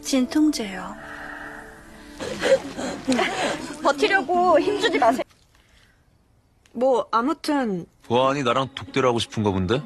진통제요. 버티려고 힘주지 마세요. 뭐 아무튼 보안이 나랑 독대를 하고 싶은가 본데?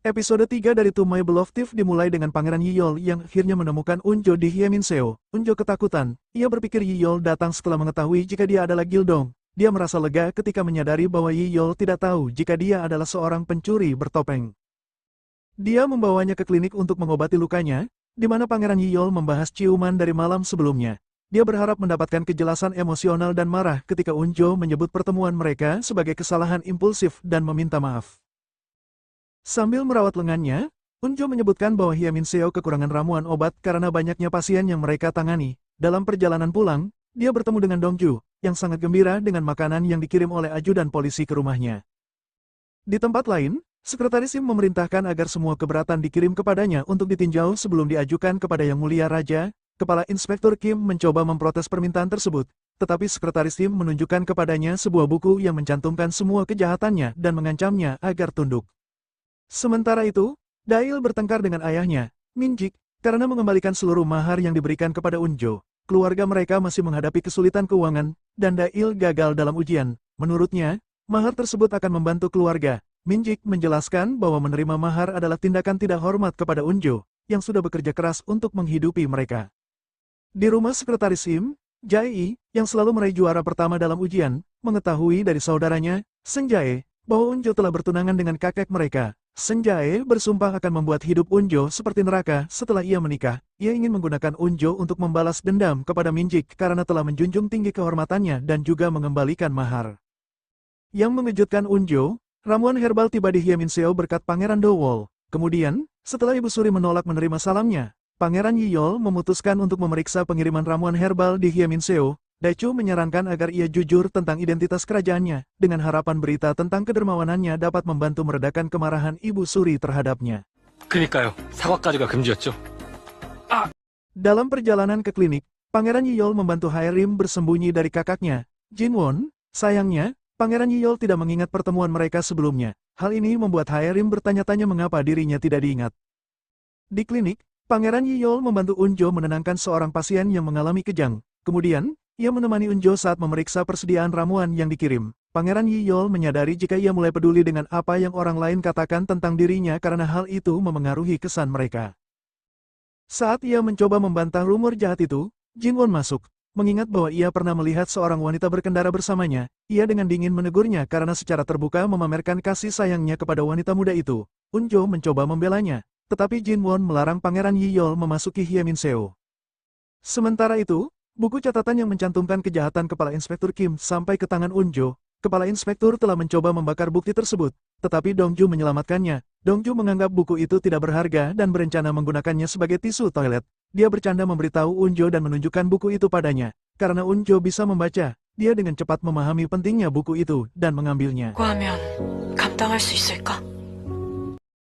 Episode 3 dari To My Beloved Thief dimulai dengan Pangeran Yiyol yang akhirnya menemukan Unjo di Hyeminseo. Unjo ketakutan. Ia berpikir Yiyol datang setelah mengetahui jika dia adalah Gildong. Dia merasa lega ketika menyadari bahwa Yiyol tidak tahu jika dia adalah seorang pencuri bertopeng. Dia membawanya ke klinik untuk mengobati lukanya, di mana Pangeran Yiyol membahas ciuman dari malam sebelumnya. Dia berharap mendapatkan kejelasan emosional dan marah ketika Unjo menyebut pertemuan mereka sebagai kesalahan impulsif dan meminta maaf. Sambil merawat lengannya, Unjo menyebutkan bahwa Hyeminseo kekurangan ramuan obat karena banyaknya pasien yang mereka tangani. Dalam perjalanan pulang, dia bertemu dengan Dongju, yang sangat gembira dengan makanan yang dikirim oleh ajudan polisi ke rumahnya. Di tempat lain, Sekretaris Im memerintahkan agar semua keberatan dikirim kepadanya untuk ditinjau sebelum diajukan kepada Yang Mulia Raja. Kepala Inspektur Kim mencoba memprotes permintaan tersebut, tetapi Sekretaris Im menunjukkan kepadanya sebuah buku yang mencantumkan semua kejahatannya dan mengancamnya agar tunduk. Sementara itu, Dail bertengkar dengan ayahnya, Minjik, karena mengembalikan seluruh mahar yang diberikan kepada Unjo. Keluarga mereka masih menghadapi kesulitan keuangan, dan Dail gagal dalam ujian. Menurutnya, mahar tersebut akan membantu keluarga. Minjik menjelaskan bahwa menerima mahar adalah tindakan tidak hormat kepada Unjo, yang sudah bekerja keras untuk menghidupi mereka. Di rumah Sekretaris Im, Jae, yang selalu meraih juara pertama dalam ujian, mengetahui dari saudaranya, Senjae, bahwa Unjo telah bertunangan dengan kakek mereka. Senjae bersumpah akan membuat hidup Unjo seperti neraka setelah ia menikah. Ia ingin menggunakan Unjo untuk membalas dendam kepada Minjik karena telah menjunjung tinggi kehormatannya dan juga mengembalikan mahar. Yang mengejutkan Unjo, ramuan herbal tiba di Hyeminseo berkat Pangeran Dowol. Kemudian, setelah Ibu Suri menolak menerima salamnya, Pangeran Yiyol memutuskan untuk memeriksa pengiriman ramuan herbal di Hyeminseo. Daechu menyarankan agar ia jujur tentang identitas kerajaannya, dengan harapan berita tentang kedermawanannya dapat membantu meredakan kemarahan Ibu Suri terhadapnya. 그니까요. 사과까지가 금지였죠. Dalam perjalanan ke klinik, Pangeran Yiyol membantu Haerim bersembunyi dari kakaknya, Jinwon. Sayangnya, Pangeran Yiyol tidak mengingat pertemuan mereka sebelumnya. Hal ini membuat Haerim bertanya-tanya mengapa dirinya tidak diingat. Di klinik, Pangeran Yiyol membantu Unjo menenangkan seorang pasien yang mengalami kejang. Kemudian, ia menemani Unjo saat memeriksa persediaan ramuan yang dikirim. Pangeran Yiyol menyadari jika ia mulai peduli dengan apa yang orang lain katakan tentang dirinya karena hal itu memengaruhi kesan mereka. Saat ia mencoba membantah rumor jahat itu, Jinwon masuk. Mengingat bahwa ia pernah melihat seorang wanita berkendara bersamanya, ia dengan dingin menegurnya karena secara terbuka memamerkan kasih sayangnya kepada wanita muda itu. Unjo mencoba membelanya, tetapi Jinwon melarang Pangeran Yiyol memasuki Hyeminseo. Sementara itu, buku catatan yang mencantumkan kejahatan Kepala Inspektur Kim sampai ke tangan Unjo. Kepala Inspektur telah mencoba membakar bukti tersebut, tetapi Dongju menyelamatkannya. Dongju menganggap buku itu tidak berharga dan berencana menggunakannya sebagai tisu toilet. Dia bercanda memberitahu Unjo dan menunjukkan buku itu padanya. Karena Unjo bisa membaca, dia dengan cepat memahami pentingnya buku itu dan mengambilnya. 하면 감당할 수 있을까?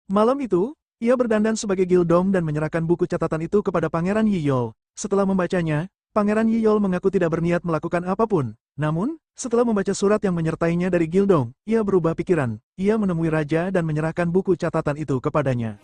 Malam itu, ia berdandan sebagai Gildong dan menyerahkan buku catatan itu kepada Pangeran Yiyol. Setelah membacanya, Pangeran Yiyol mengaku tidak berniat melakukan apapun. Namun, setelah membaca surat yang menyertainya dari Gildong, ia berubah pikiran. Ia menemui raja dan menyerahkan buku catatan itu kepadanya.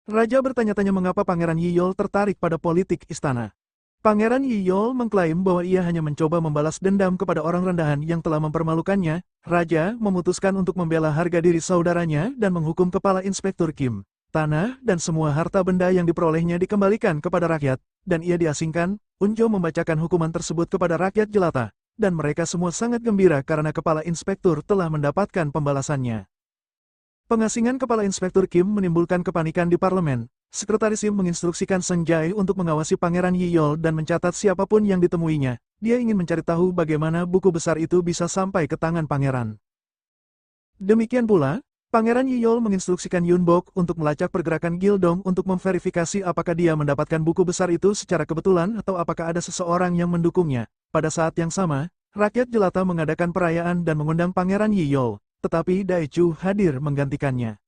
Raja bertanya-tanya mengapa Pangeran Yiyol tertarik pada politik istana. Pangeran Yiyol mengklaim bahwa ia hanya mencoba membalas dendam kepada orang rendahan yang telah mempermalukannya. Raja memutuskan untuk membela harga diri saudaranya dan menghukum Kepala Inspektur Kim. Tanah dan semua harta benda yang diperolehnya dikembalikan kepada rakyat, dan ia diasingkan. Unjo membacakan hukuman tersebut kepada rakyat jelata, dan mereka semua sangat gembira karena Kepala Inspektur telah mendapatkan pembalasannya. Pengasingan Kepala Inspektur Kim menimbulkan kepanikan di parlemen. Sekretaris Im menginstruksikan Senjae untuk mengawasi Pangeran Yiyol dan mencatat siapapun yang ditemuinya. Dia ingin mencari tahu bagaimana buku besar itu bisa sampai ke tangan pangeran. Demikian pula, Pangeran Yiyol menginstruksikan Yunbok untuk melacak pergerakan Gildong untuk memverifikasi apakah dia mendapatkan buku besar itu secara kebetulan atau apakah ada seseorang yang mendukungnya. Pada saat yang sama, rakyat jelata mengadakan perayaan dan mengundang Pangeran Yiyol, tetapi Daechu hadir menggantikannya.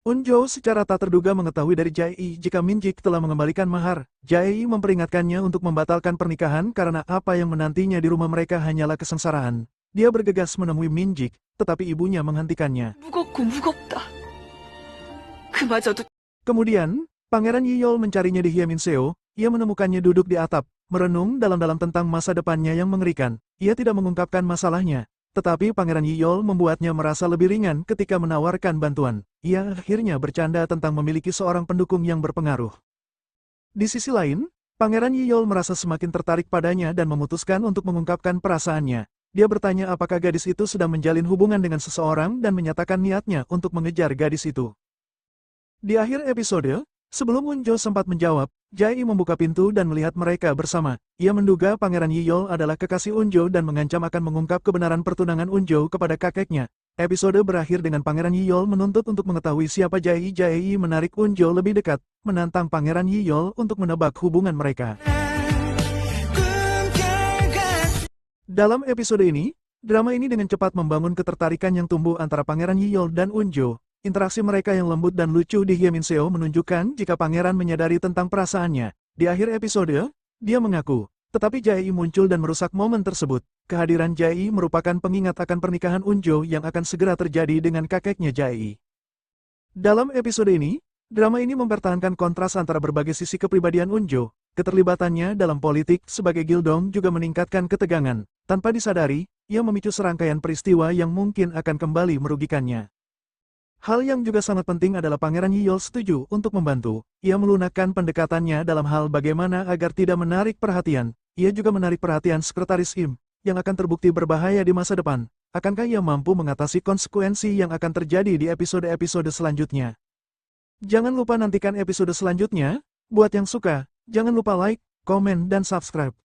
Unjo secara tak terduga mengetahui dari Jae jika Minjik telah mengembalikan mahar. Jae memperingatkannya untuk membatalkan pernikahan karena apa yang menantinya di rumah mereka hanyalah kesengsaraan. Dia bergegas menemui Minjik, tetapi ibunya menghentikannya. 무겁고 무겁다. 그마저도 Kemudian, Pangeran Yiyol mencarinya di Hyeminseo. Ia menemukannya duduk di atap, merenung dalam-dalam tentang masa depannya yang mengerikan. Ia tidak mengungkapkan masalahnya. Tetapi Pangeran Yiyol membuatnya merasa lebih ringan ketika menawarkan bantuan. Ia akhirnya bercanda tentang memiliki seorang pendukung yang berpengaruh. Di sisi lain, Pangeran Yiyol merasa semakin tertarik padanya dan memutuskan untuk mengungkapkan perasaannya. Dia bertanya apakah gadis itu sedang menjalin hubungan dengan seseorang dan menyatakan niatnya untuk mengejar gadis itu. Di akhir episode, sebelum Unjo sempat menjawab, Jae membuka pintu dan melihat mereka bersama. Ia menduga Pangeran Yiyol adalah kekasih Unjo dan mengancam akan mengungkap kebenaran pertunangan Unjo kepada kakeknya. Episode berakhir dengan Pangeran Yiyol menuntut untuk mengetahui siapa Jae. Jae menarik Unjo lebih dekat, menantang Pangeran Yiyol untuk menebak hubungan mereka. Dalam episode ini, drama ini dengan cepat membangun ketertarikan yang tumbuh antara Pangeran Yiyol dan Unjo. Interaksi mereka yang lembut dan lucu di Hyeminseo menunjukkan jika pangeran menyadari tentang perasaannya. Di akhir episode, dia mengaku, tetapi Jae muncul dan merusak momen tersebut. Kehadiran Jae merupakan pengingat akan pernikahan Unjo yang akan segera terjadi dengan kakeknya Jae. Dalam episode ini, drama ini mempertahankan kontras antara berbagai sisi kepribadian Unjo. Keterlibatannya dalam politik sebagai Gildong juga meningkatkan ketegangan. Tanpa disadari, ia memicu serangkaian peristiwa yang mungkin akan kembali merugikannya. Hal yang juga sangat penting adalah Pangeran Yiyol setuju untuk membantu. Ia melunakkan pendekatannya dalam hal bagaimana agar tidak menarik perhatian. Ia juga menarik perhatian Sekretaris Im, yang akan terbukti berbahaya di masa depan. Akankah ia mampu mengatasi konsekuensi yang akan terjadi di episode-episode selanjutnya? Jangan lupa nantikan episode selanjutnya. Buat yang suka, jangan lupa like, komen, dan subscribe.